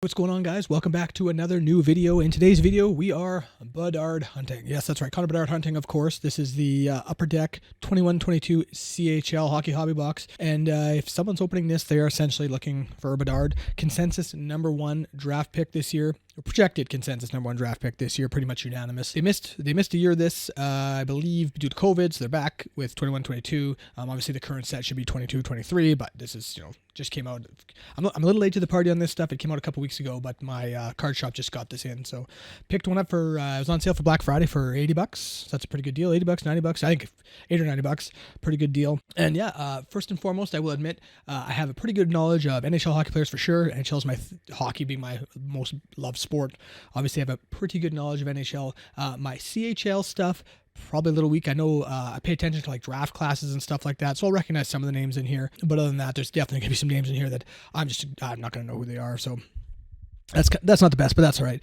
What's going on, guys? Welcome back to another new video. In today's video, we are Bedard hunting. Yes, that's right. Connor Bedard hunting, of course. This is the Upper Deck 21-22 CHL Hockey Hobby Box. And if someone's opening this, they are essentially looking for a Bedard consensus #1 draft pick this year. Or projected consensus #1 draft pick this year, pretty much unanimous. They missed a year this, I believe, due to COVID, so they're back with 21-22. Obviously, the current set should be 22-23, but this is, just came out. I'm a little late to the party on this stuff. It came out a couple weeks ago, but my card shop just got this in, so picked one up for. It was on sale for Black Friday for $80. So that's a pretty good deal. $80, $90. I think $80 or $90. Pretty good deal. And yeah, first and foremost, I will admit I have a pretty good knowledge of NHL hockey players for sure. NHL is hockey being my most loved sport. Obviously, I have a pretty good knowledge of NHL. My CHL stuff, probably a little weak. I know I pay attention to like draft classes and stuff like that, so I'll recognize some of the names in here. But other than that, there's definitely gonna be some names in here that I'm not gonna know who they are. So that's not the best, but that's all right.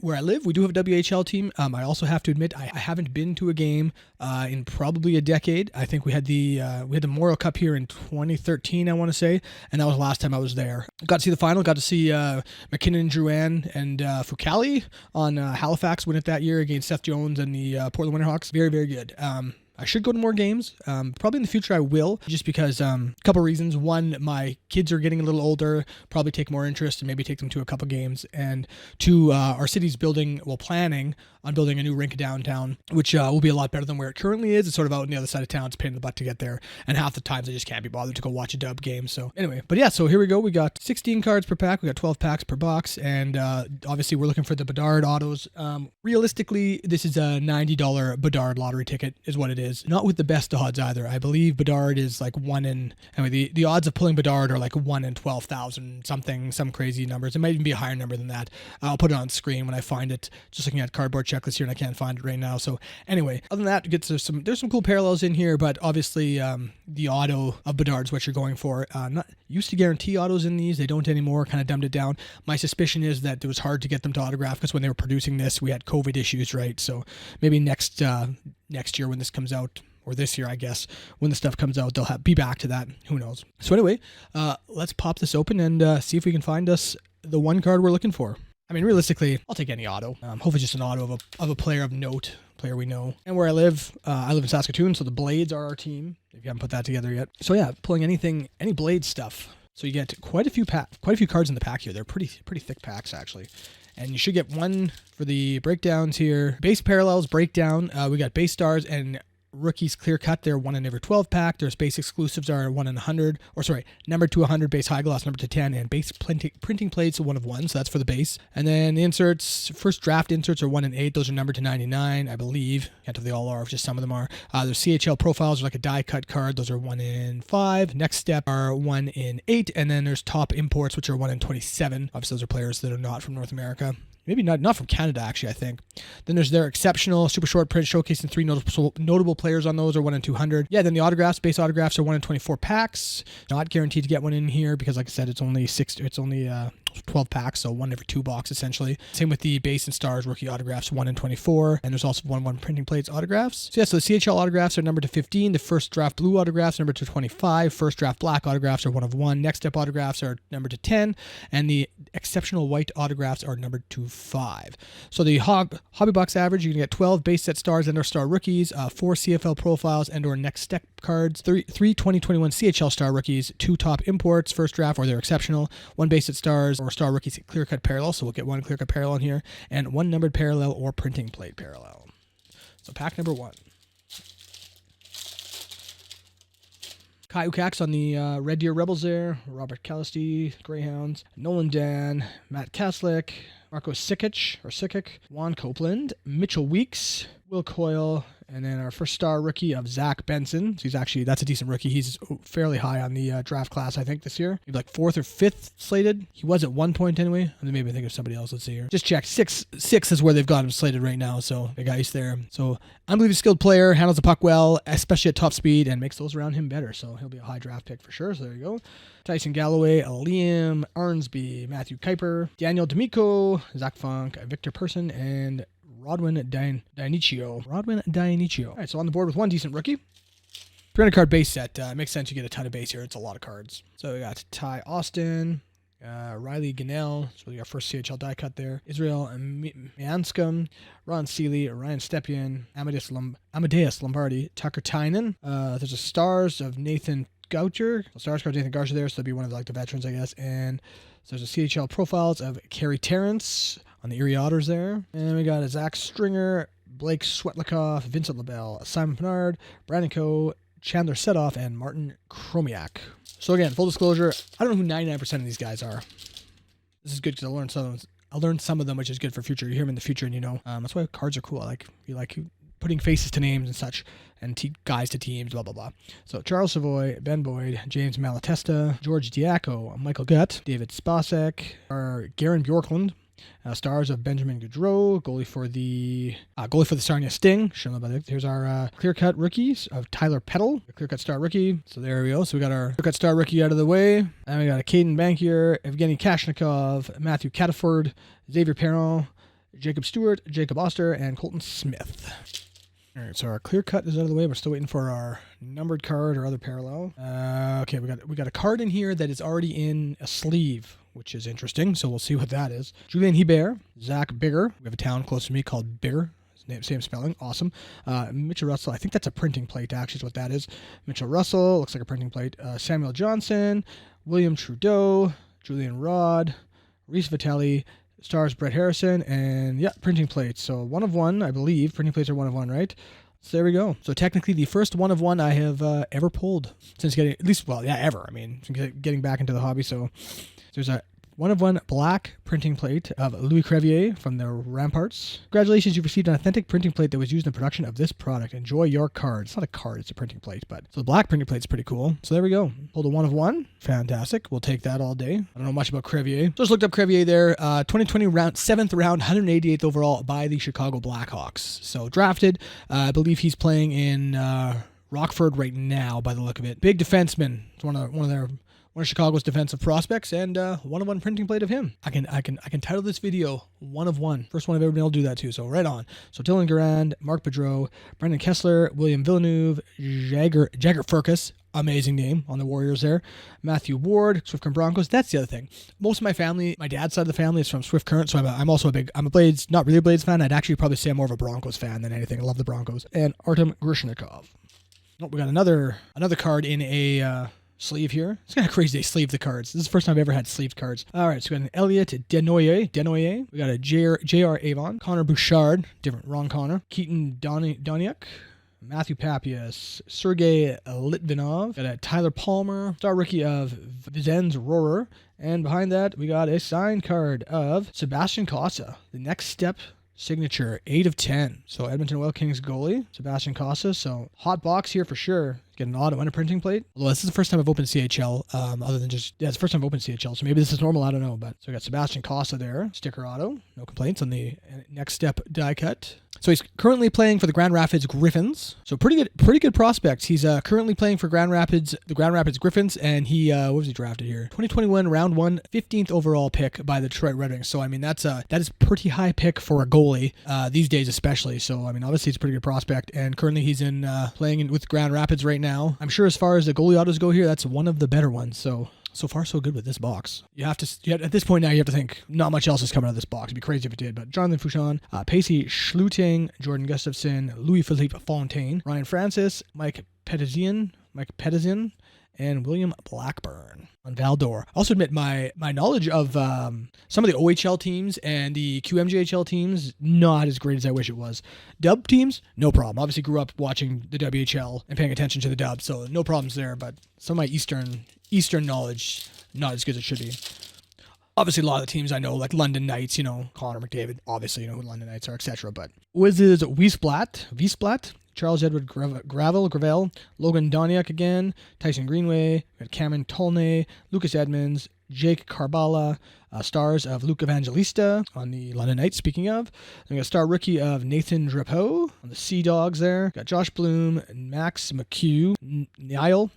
Where I live, we do have a WHL team. I also have to admit I haven't been to a game in probably a decade. I think we had the Memorial Cup here in 2013, I want to say, and that was the last time I was there. Got to see the final. Got to see McKinnon, Drouin, and Fucali on Halifax win it that year against Seth Jones and the Portland Winterhawks. Very, very good. I should go to more games. Probably in the future I will, just because a couple reasons. One, my kids are getting a little older, probably take more interest and maybe take them to a couple games. And two, our city's planning on building a new rink downtown, which will be a lot better than where it currently is. It's sort of out on the other side of town. It's a pain in the butt to get there. And half the times I just can't be bothered to go watch a dub game. So anyway, but yeah, so here we go. We got 16 cards per pack. We got 12 packs per box. And obviously we're looking for the Bedard autos. Realistically, this is a $90 Bedard lottery ticket is what it is. Not with the best odds either. I believe Bedard is like the odds of pulling Bedard are like 1 in 12,000 something, some crazy numbers. It might even be a higher number than that. I'll put it on screen when I find it. Just looking at cardboard checklist here and I can't find it right now. So anyway, other than that, there's some cool parallels in here, but obviously the auto of Bedard's what you're going for. Not used to guarantee autos in these. They don't anymore. Kind of dumbed it down. My suspicion is that it was hard to get them to autograph because when they were producing this, we had COVID issues, right? So maybe next year when this comes out, or this year, I guess, when the stuff comes out, they'll be back to that. Who knows? So anyway, let's pop this open and see if we can find us the one card we're looking for. I mean, realistically, I'll take any auto. Hopefully just an auto of a player of note, player we know. And where I live in Saskatoon, so the Blades are our team, if you haven't put that together yet. So yeah, pulling any Blade stuff. So you get quite a few cards in the pack here. They're pretty thick packs, actually. And you should get one for the breakdowns here. Base parallels, breakdown. We got base stars and rookies clear cut. They're 1 in every 12 pack. There's base exclusives are 1 in 100, numbered to 100, base high gloss numbered to 10, and base printing plates are 1 of 1, so that's for the base. And then the inserts, first draft inserts are 1 in 8. Those are numbered to 99, I believe. Can't tell if they all are, just some of them are. There's CHL profiles are like a die cut card. Those are 1 in 5. Next step are 1 in 8, and then there's top imports, which are 1 in 27. Obviously, those are players that are not from North America. Maybe not from Canada, actually, I think. Then there's their exceptional super short print showcasing 3 notable players on those are 1 in 200. Yeah, then the autographs, base autographs are 1 in 24 packs. Not guaranteed to get one in here because, like I said, it's only 12 packs, so 1 every 2 box essentially. Same with the base and stars rookie autographs, 1 in 24, and there's also 1 printing plates autographs. So yeah, so the CHL autographs are numbered to 15. The first draft blue autographs numbered to 25. First draft black autographs are 1 of 1. Next step autographs are numbered to 10, and the exceptional white autographs are numbered to 5. So the hobby box average, you can get 12 base set stars and/or star rookies, 4 CFL profiles and/or next step cards, 3 2021 CHL star rookies, 2 top imports, first draft or they're exceptional, 1 base set stars or star rookies clear cut parallel, so we'll get 1 clear cut parallel in here, and 1 numbered parallel or printing plate parallel. So pack number 1. Kai Ukaks on the Red Deer Rebels there, Robert Calisty, Greyhounds, Nolan Dan, Matt Kaslik, Marco Sikic, Juan Copeland, Mitchell Weeks, Will Coyle, and then our first star rookie of Zach Benson. So that's a decent rookie. He's fairly high on the draft class, I think, this year. He's like 4th or 5th slated. He was at one point anyway. And then maybe I think of somebody else. Let's see here. Just check. 6 is where they've got him slated right now. So the guy's there. So unbelievably skilled player, handles the puck well, especially at top speed, and makes those around him better. So he'll be a high draft pick for sure. So there you go. Tyson Galloway, Liam Arnsby, Matthew Kuiper, Daniel D'Amico, Zach Funk, Victor Person, and Rodwin Dionicio. All right, so on the board with 1 decent rookie. 300 card base set. Makes sense you get a ton of base here. It's a lot of cards. So we got Ty Austin, Riley Gunnell, so we got first CHL die cut there. Israel Mianskum, Ron Seeley, Ryan Stepien, Amadeus Lombardi, Tucker Tynan. There's a stars of Nathan Goucher. Stars card Nathan Goucher there, so that'd be one of the veterans, I guess. And so there's a CHL profiles of Kerry Terrence on the Erie Otters there. And we got a Zach Stringer, Blake Swetlikoff, Vincent LaBelle, Simon Bernard, Brandon Coe, Chandler Setoff, and Martin Chromiak. So again, full disclosure, I don't know who 99% of these guys are. This is good because I learned some of them, which is good for future. You hear them in the future, and you know. That's why cards are cool. You like putting faces to names and such, and guys to teams, blah, blah, blah. So Charles Savoy, Ben Boyd, James Malatesta, George Diaco, Michael Gutt, David Spasek, Garen Bjorklund, stars of Benjamin Gaudreau, goalie for the Sarnia Sting. Here's our clear-cut rookies of Tyler Peddle, a clear-cut star rookie. So there we go. So we got our clear-cut star rookie out of the way. And we got a Caden Bankier, Evgeny Kashnikov, Matthew Cataford, Xavier Perron, Jacob Stewart, Jacob Oster, and Colton Smith. All right, so our clear cut is out of the way. We're still waiting for our numbered card or other parallel. Okay, we got a card in here that is already in a sleeve, which is interesting. So we'll see what that is. Julien Hebert, Zach Bigger. We have a town close to me called Bigger. Same spelling. Awesome. Mitchell Russell. I think that's a printing plate, actually, is what that is. Mitchell Russell. Looks like a printing plate. Samuel Johnson. William Trudeau. Julian Rod. Reese Vitelli. Stars Brett Harrison, and yeah, printing plates. So 1 of 1, I believe. Printing plates are 1 of 1, right? So there we go. So technically the first 1 of 1 I have ever pulled since getting, at least, well, yeah, ever. I mean, getting back into the hobby. So there's a 1 of 1 black printing plate of Louis Crevier from the Ramparts. Congratulations, you've received an authentic printing plate that was used in the production of this product. Enjoy your card. It's not a card, it's a printing plate, but so the black printing plate is pretty cool. So there we go. Pulled a 1 of 1. Fantastic. We'll take that all day. I don't know much about Crevier. So just looked up Crevier there. 2020 round, 7th round, 188th overall by the Chicago Blackhawks. So drafted. I believe he's playing in Rockford right now by the look of it. Big defenseman. It's one of Chicago's defensive prospects, and 1 of 1 printing plate of him. I can title this video 1 of 1. First one I've ever been able to do that too. So right on. So Dylan Garand, Mark Bedreau, Brendan Kessler, William Villeneuve, Jagger Furcus, amazing name on the Warriors there. Matthew Ward, Swift Current Broncos. That's the other thing. Most of my family, my dad's side of the family is from Swift Current, so I'm also I'm a Blades, not really a Blades fan. I'd actually probably say I'm more of a Broncos fan than anything. I love the Broncos. And Artem Grishnikov. Oh, we got another card in a sleeve here. It's kind of crazy they sleeve the cards. This is the first time I've ever had sleeved cards. All right, so we got an Elliot Denoyer. We got a J.R. Avon. Connor Bouchard. Wrong Connor. Keaton Doniuk. Matthew Papias. Sergei Litvinov. Got a Tyler Palmer. Star rookie of Vizenz Rohrer. And behind that, we got a signed card of Sebastian Cossa. The next step signature, 8 of 10. So Edmonton Oil Kings goalie, Sebastian Cossa. So hot box here for sure. Get an auto and a printing plate. Although this is the first time I've opened CHL, other than just, yeah, it's the first time I've opened CHL, so maybe this is normal, I don't know. But so we got Sebastian Cossa there, sticker auto, no complaints on the next step die cut. So he's currently playing for the Grand Rapids Griffins. So pretty good prospects. He's currently playing for the Grand Rapids Griffins, and he what was he drafted here? 2021 round 1, 15th overall pick by the Detroit Red Wings. So I mean that is pretty high pick for a goalie these days, especially. So I mean obviously it's a pretty good prospect, and currently he's in playing with Grand Rapids right now. I'm sure as far as the goalie autos go here, that's one of the better ones. So far, so good with this box. At this point now, you have to think not much else is coming out of this box. It'd be crazy if it did. But Jonathan Fouchon, Pacey Schluting, Jordan Gustafson, Louis-Philippe Fontaine, Ryan Francis, Mike Petizian, and William Blackburn on Valdor. I also admit my knowledge of some of the OHL teams and the QMJHL teams, not as great as I wish it was. Dub teams, no problem. Obviously grew up watching the WHL and paying attention to the dubs, so no problems there. But some of my Eastern knowledge, not as good as it should be. Obviously, a lot of the teams I know, like London Knights, Connor McDavid, obviously you know who London Knights are, etc. But Wizards, Wiesblatt, Charles Edward Gravel, Logan Doniak again, Tyson Greenway, we got Cameron Tolnay, Lucas Edmonds, Jake Karbala, stars of Luke Evangelista on the London Knights, speaking of. Then we got a star rookie of Nathan Drapeau on the Sea Dogs there. Got Josh Bloom, Max McHugh, Niall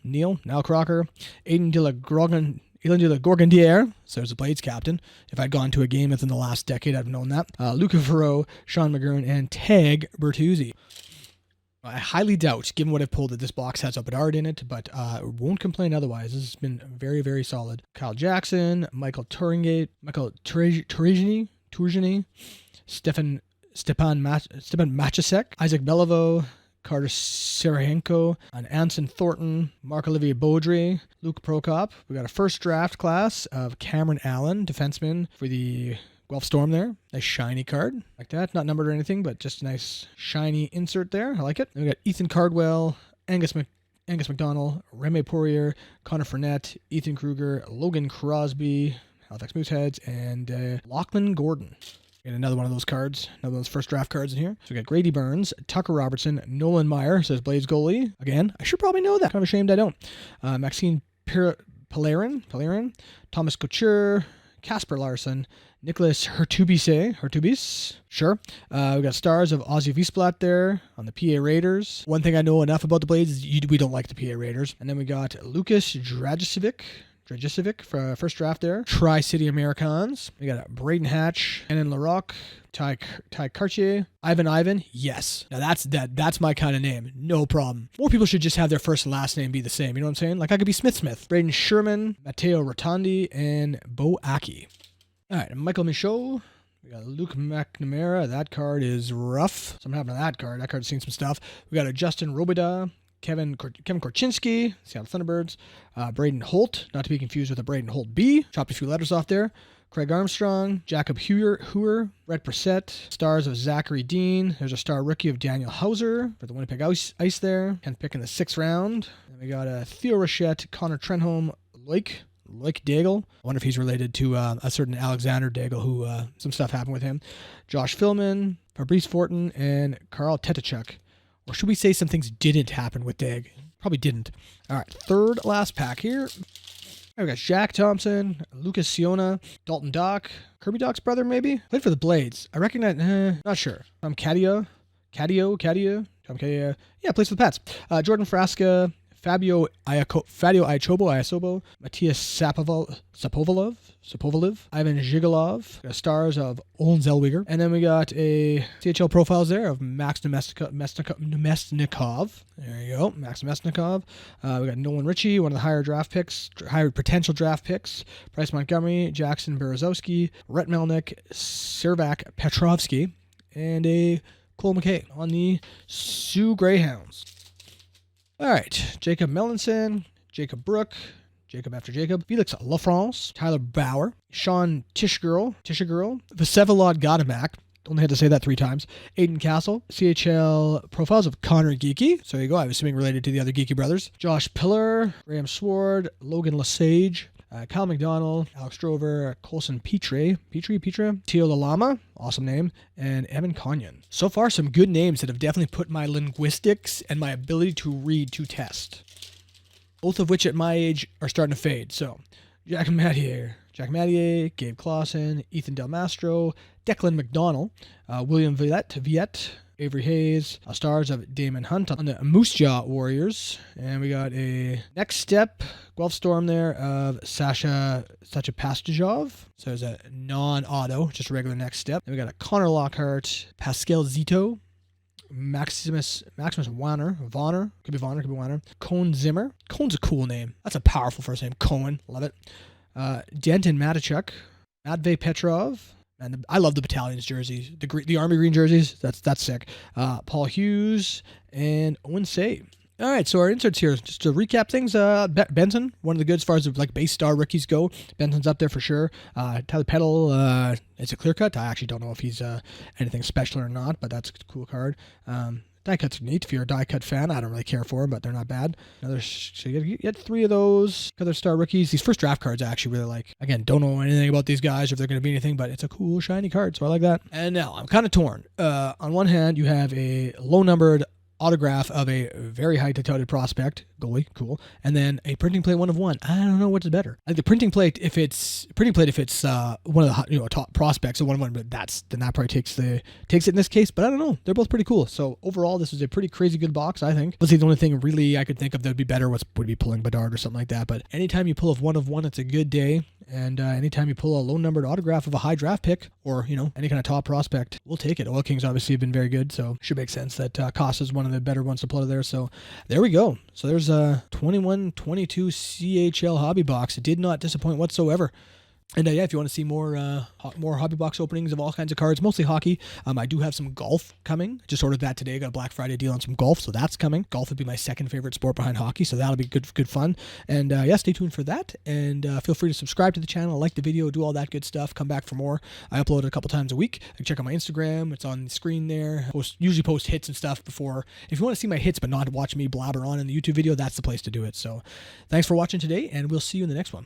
Crocker, Aiden de la Gorgondiere, so there's a Blades captain. If I'd gone to a game within the last decade, I'd have known that. Luca Ferro, Sean McGurn, and Tag Bertuzzi. I highly doubt, given what I've pulled, that this box has a Bedard in it, but won't complain otherwise. This has been very, very solid. Kyle Jackson, Michael Turgini, Stepan Machasek, Isaac Beliveau, Carter Sarahenko, and Anson Thornton, Marc-Olivier Baudry, Luke Prokop. We got a first draft class of Cameron Allen, defenseman for the Guelph Storm there. Nice shiny card. Like that. Not numbered or anything, but just a nice shiny insert there. I like it. Then we got Ethan Cardwell, Angus McDonald, Remy Poirier, Connor Fournette, Ethan Kruger, Logan Crosby, Halifax Mooseheads, and Lachlan Gordon. Get another one of those cards, another one of those first draft cards in here. So we got Grady Burns, Tucker Robertson, Nolan Meyer, says Blades goalie. Again, I should probably know that. Kind of ashamed I don't. Maxime Pelerin, Thomas Couture, Casper Larson, Nicholas Hertubis, sure. We got stars of Ozzy Wiesblatt there on the PA Raiders. One thing I know enough about the Blades is we don't like the PA Raiders. And then we got Lucas Dragicevic for first draft there. Tri-City Americans. We got Braden Hatch, Annan Larocque, Ty Cartier, Ivan. Yes. Now that's my kind of name. No problem. More people should just have their first and last name be the same. You know what I'm saying? Like I could be Smith. Braden Sherman, Matteo Rotondi, and Bo Aki. All right, Michael Michaud. We got Luke McNamara. That card is rough. Something happened to that card. That card's seen some stuff. We got a Justin Robida, Kevin Korchinski, Seattle Thunderbirds, Braden Holt, not to be confused with a Braden Holt B. Chopped a few letters off there. Craig Armstrong, Jacob Hooer, Brett Brissett, stars of Zachary Dean. There's a star rookie of Daniel Hauser for the Winnipeg Ice there. 10th pick in the 6th round. Then we got Theo Rochette, Connor Trenholm, Like Daigle. I wonder if he's related to a certain Alexander Daigle who some stuff happened with him. Josh Philman, Fabrice Fortin, and Carl Tetachuk. Or should we say some things didn't happen with Dag? Probably didn't. All right, third last pack here. We got Jack Thompson, Lucas Siona, Dalton Dock, Kirby Dock's brother maybe? Played for the Blades. I recognize, not sure. Tom Cadio. Yeah, plays for the Pats. Jordan Frasca, Fabio Iacobo, Matthias Sapovalev, Ivan Zhigalov, stars of Olin Zellweger, and then we got a CHL profiles there of Max Nemesnikov. There you go, Max Nemesnikov. We got Nolan Ritchie, one of the higher potential draft picks. Bryce Montgomery, Jackson Berezowski, Rhett Melnick, Servac Petrovsky, and a Cole McKay on the Sioux Greyhounds. All right, Jacob Melanson, Jacob Brook, Jacob after Jacob, Felix Lafrance, Tyler Bauer, Sean Tishgirl, Vsevolod Gadamak, only had to say that 3 times, Aiden Castle, CHL profiles of Connor Geeky, so there you go, I'm assuming related to the other Geeky brothers, Josh Pillar, Graham Sward, Logan Lesage, Kyle McDonald, Alex Drover, Colson Petre, Teo Lalama, awesome name, and Evan Conyon. So far, some good names that have definitely put my linguistics and my ability to read to test. Both of which at my age are starting to fade. So, Jack Mattier, Gabe Clausen, Ethan Del Mastro, Declan McDonald, William Viette, Avery Hayes, stars of Damon Hunt on the Moose Jaw Warriors. And we got a next step, Guelph Storm there of Sasha Pastajov. So there's a non-auto, just a regular next step. Then we got a Connor Lockhart, Pascal Zito, Maximus Vonner, could be Wanner, Cone Zimmer. Cone's a cool name. That's a powerful first name. Cohen, love it. Denton Matichuk, Matvey Petrov, and I love the Battalion's jerseys, the Army Green jerseys. That's sick. Paul Hughes and Owen Say. All right, so our inserts here, just to recap things, Benson, one of the good as far as like base star rookies go. Benson's up there for sure. Tyler Peddle, it's a clear cut. I actually don't know if he's anything special or not, but that's a cool card. Die cuts are neat. If you're a die cut fan, I don't really care for them, but they're not bad. So you get 3 of those other star rookies. These first draft cards I actually really like. Again, don't know anything about these guys or if they're going to be anything, but it's a cool shiny card, so I like that. And now I'm kind of torn. On one hand, you have a low numbered autograph of a very high touted prospect, goalie, cool, and then a printing plate 1 of 1. I don't know what's better. Like the printing plate if it's one of the top prospects of 1 of 1, but then that probably takes it in this case. But I don't know. They're both pretty cool. So overall, this is a pretty crazy good box, I think. Let's see, the only thing really I could think of that would be better would be pulling Bedard or something like that. But anytime you pull a 1 of 1, it's a good day. And anytime you pull a low numbered autograph of a high draft pick or any kind of top prospect, we'll take it. Oil Kings obviously have been very good, so it should make sense that Costa's one one of the better ones to play there. So there we go. So there's a 21-22 CHL hobby box. It did not disappoint whatsoever. And yeah, if you want to see more hobby box openings of all kinds of cards, mostly hockey, I do have some golf coming. Just ordered that today. Got a Black Friday deal on some golf, so that's coming. Golf would be my second favorite sport behind hockey, so that'll be good fun. And yeah, stay tuned for that. And feel free to subscribe to the channel, like the video, do all that good stuff. Come back for more. I upload it a couple times a week. You can check out my Instagram. It's on the screen there. Usually post hits and stuff before. If you want to see my hits but not watch me blabber on in the YouTube video, that's the place to do it. So thanks for watching today, and we'll see you in the next one.